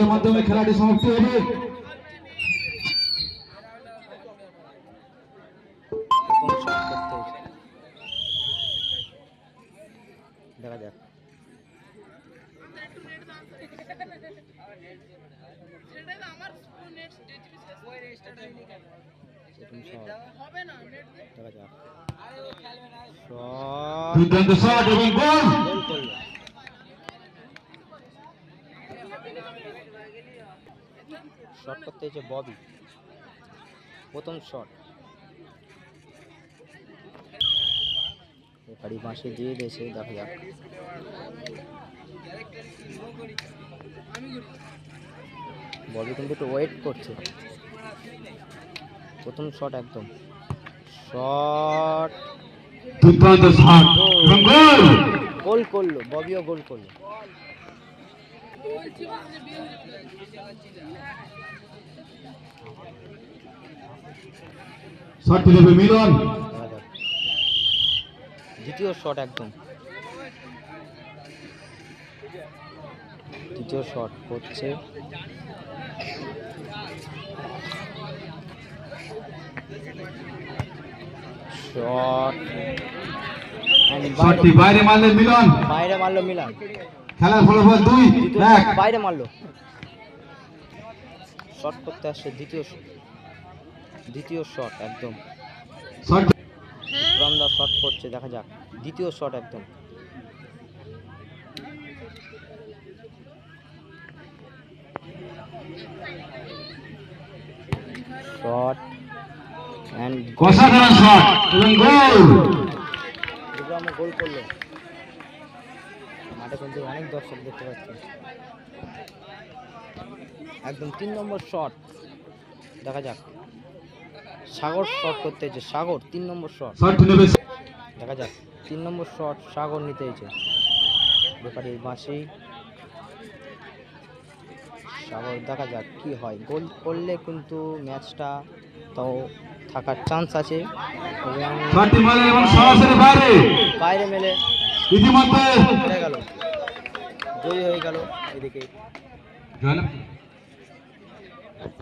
শটের মাধ্যমে খেলাটি সমাপ্তি হবে। দেখা যাক দুর্দান্ত শট এবং গোল। শট করতে হয়েছে ববি, প্রথম শট রেফারি বাঁশি দিয়ে দিয়েছে। দেখা যাক ববি কিন্তু একটু ওয়েট করছে। প্রথম শট একদম শট, দুর্দান্ত শট এবং গোল। গোল করলো ববিও, গোল করলো। শটটি দেবে মিলন। দ্বিতীয় শট একদম, দ্বিতীয় শট করছে শট, শটটি বাইরে মারলে মিলন, বাইরে মারলো মিলন। খেলার ফলাফল 2-1। বাইরে মারলো। শট করতে আসছে দ্বিতীয় শট একদম, শট রমদা শট করছে। দেখা যাক দ্বিতীয় শট একদম শট এন্ড অসাধারণ শট এবং গোল। বিক্রম গোল করলো। মাঠে কিন্তু অনেক দর্শক দেখতে পাচ্ছেন। একদম 3 নম্বর শট। দেখা যাক সাগর শট করতে হয়েছে, সাগর 3 নম্বর শট। দেখা যাক 3 নম্বর শট সাগর নিতে হয়েছে। রেফারির বাঁশি, সাগর দেখা যাক কি হয়। গোল করলে কিন্তু ম্যাচটা তাও থাকার চান্স আছে। বাইরে মেলে ইতিমধ্যে গেল, জয়ী হয়ে গেল এদিকে।